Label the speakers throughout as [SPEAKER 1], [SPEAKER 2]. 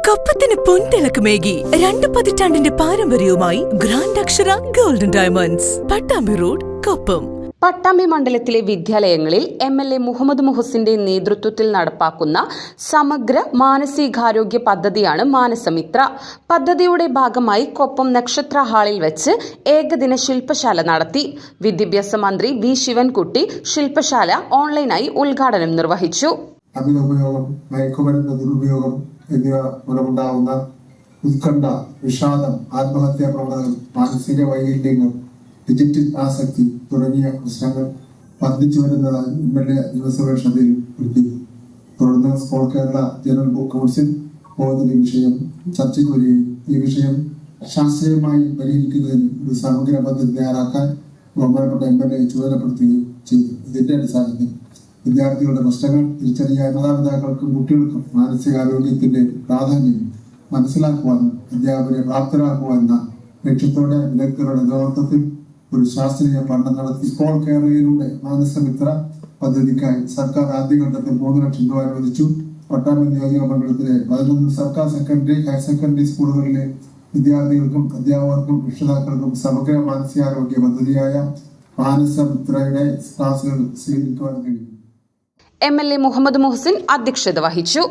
[SPEAKER 1] കൊപ്പത്തിന് പൊൻതിളക്കമേകി 2 പതിറ്റാണ്ടിന്റെ പാരമ്പര്യവുമായി ഗ്രാൻഡ് അക്ഷര golden diamonds, Pattambi road, Koppam.
[SPEAKER 2] Pattambi മണ്ഡലത്തിലെ വിദ്യാലയങ്ങളിൽ MLA മുഹമ്മദ് മുഹസിന്റെ നേതൃത്വത്തിൽ നടപ്പാക്കുന്ന സമഗ്ര മാനസികാരോഗ്യ പദ്ധതിയാണ് മാനസമിത്ര. പദ്ധതിയുടെ ഭാഗമായി കൊപ്പം നക്ഷത്ര ഹാളിൽ വെച്ച് ഏകദിന ശില്പശാല നടത്തി. വിദ്യാഭ്യാസ മന്ത്രി V. ശിവൻകുട്ടി ശില്പശാല ഓൺലൈനായി ഉദ്ഘാടനം നിർവഹിച്ചു.
[SPEAKER 3] അമിതോപയോഗം, മയക്കുമരുന്ന് ദുരുപയോഗം എന്നിവ മൂലമുണ്ടാകുന്ന ഉത്കണ്ഠ, വിഷാദം, ആത്മഹത്യാ പ്രവണതകൾ, മാനസിക വൈകല്യങ്ങൾ, ഡിജിറ്റൽ ആസക്തി തുടങ്ങിയ പ്രശ്നങ്ങൾ വർദ്ധിച്ചു വരുന്നതായി MLA നിയമസഭ ശ്രദ്ധയിൽപ്പെടുത്തി. തുടർന്ന് സ്കോൾ കേരള ജനറൽ ബുക്ക് കൗൺസിൽ ഈ വിഷയം ചർച്ചയ്ക്ക് വരികയും ഈ വിഷയം ശാസ്ത്രീയമായി പരിഹരിക്കുന്നതിന് ഒരു സമഗ്ര പദ്ധതി തയ്യാറാക്കാൻ ബഹുമാനപ്പെട്ട MLA ചുമതലപ്പെടുത്തുകയും ചെയ്തു. ഇതിന്റെ അടിസ്ഥാനത്തിൽ വിദ്യാർത്ഥികളുടെ പ്രശ്നങ്ങൾ തിരിച്ചറിയാൻ മാതാപിതാക്കൾക്കും കുട്ടികൾക്കും മാനസികാരോഗ്യത്തിന്റെ പ്രാധാന്യം മനസ്സിലാക്കുവാനും അധ്യാപകരെ പ്രാപ്തരാക്കുവാനുള്ള ലക്ഷ്യത്തോടെ വിദഗ്ധരുടെ നേതൃത്വത്തിൽ ഒരു ശാസ്ത്രീയ പഠനം നടത്തി. സ്കോൾ കേരളയിലൂടെ മാനസമിത്ര പദ്ധതിക്കായി സർക്കാർ ആദ്യഘട്ടത്തിൽ 3 ലക്ഷം രൂപ അനുവദിച്ചു. പട്ടാമ്പി നിയോജക മണ്ഡലത്തിലെ 11 സർക്കാർ സെക്കൻഡറി, ഹയർ സെക്കൻഡറി സ്കൂളുകളിലെ വിദ്യാർത്ഥികൾക്കും അധ്യാപകർക്കും രക്ഷിതാക്കൾക്കും സമഗ്ര മാനസികാരോഗ്യ പദ്ധതിയായ മാനസമിത്രയുടെ ക്ലാസുകൾ സ്വീകരിക്കുവാൻ കഴിയും.
[SPEAKER 2] MLA മുഹമ്മദ് മുഹസിൻ അധ്യക്ഷത വഹിച്ചു.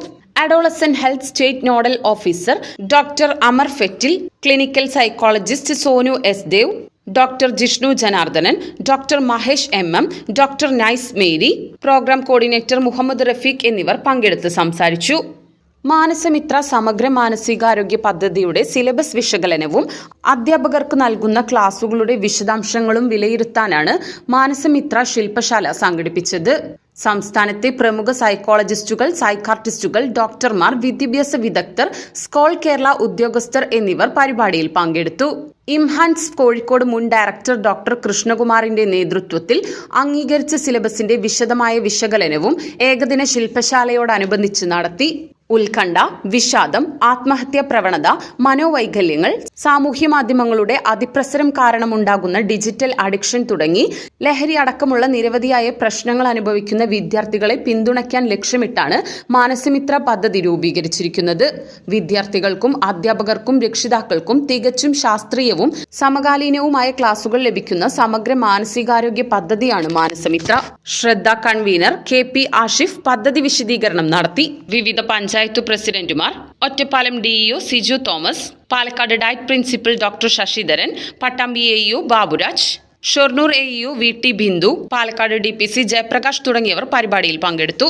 [SPEAKER 2] Adolescent health state nodal officer doctor Amar Fettil, clinical psychologist Sonu S. Dev, doctor Jishnu Janardhanan, doctor Mahesh MM, doctor Nice Mary, programme coordinator Muhammad Rafeeq എന്നിവർ പങ്കെടുത്ത് സംസാരിച്ചു. മാനസമിത്ര സമഗ്ര മാനസികാരോഗ്യ പദ്ധതിയുടെ സിലബസ് വിശകലനവും അധ്യാപകർക്ക് നൽകുന്ന ക്ലാസുകളുടെ വിശദാംശങ്ങളും വിലയിരുത്താനാണ് മാനസമിത്ര ശില്പശാല സംഘടിപ്പിച്ചത്. സംസ്ഥാനത്തെ പ്രമുഖ സൈക്കോളജിസ്റ്റുകൾ, സൈക്കാർട്ടിസ്റ്റുകൾ, ഡോക്ടർമാർ, വിദ്യാഭ്യാസ വിദഗ്ധർ, സ്കോൾ കേരള ഉദ്യോഗസ്ഥർ എന്നിവർ പരിപാടിയിൽ പങ്കെടുത്തു. ഇംഹാൻസ് കോഴിക്കോട് മുൻ ഡയറക്ടർ ഡോക്ടർ കൃഷ്ണകുമാറിന്റെ നേതൃത്വത്തിൽ അംഗീകരിച്ച സിലബസിന്റെ വിശദമായ വിശകലനവും ഏകദിന ശില്പശാലയോടനുബന്ധിച്ച് നടത്തി. ഉത്കണ്ഠ, വിഷാദം, ആത്മഹത്യാ പ്രവണത, മനോവൈകല്യങ്ങൾ, സാമൂഹ്യ മാധ്യമങ്ങളുടെ അതിപ്രസരം കാരണമുണ്ടാകുന്ന ഡിജിറ്റൽ അഡിക്ഷൻ തുടങ്ങി ലഹരി അടക്കമുള്ള നിരവധിയായ പ്രശ്നങ്ങൾ അനുഭവിക്കുന്ന വിദ്യാർത്ഥികളെ പിന്തുണയ്ക്കാൻ ലക്ഷ്യമിട്ടാണ് മാനസമിത്ര പദ്ധതി രൂപീകരിച്ചിരിക്കുന്നത്. വിദ്യാർത്ഥികൾക്കും അധ്യാപകർക്കും രക്ഷിതാക്കൾക്കും തികച്ചും ശാസ്ത്രീയവും സമകാലീനവുമായ ക്ലാസുകൾ ലഭിക്കുന്ന സമഗ്ര മാനസികാരോഗ്യ പദ്ധതിയാണ് മാനസമിത്ര. ശ്രദ്ധ കൺവീനർ KP ആഷിഫ് പദ്ധതി വിശദീകരണം നടത്തി. വിവിധ പഞ്ചായത്ത് പ്രസിഡന്റുമാർ, Ottapalam DEO Siju Thomas, Palakkad DIET principal doctor Sasidharan, Pattambi AEO Baburaj, Shoranur AEO VT Bindu, Palakkad DPC Jayaprakash തുടങ്ങിയവർ പരിപാടിയിൽ പങ്കെടുത്തു.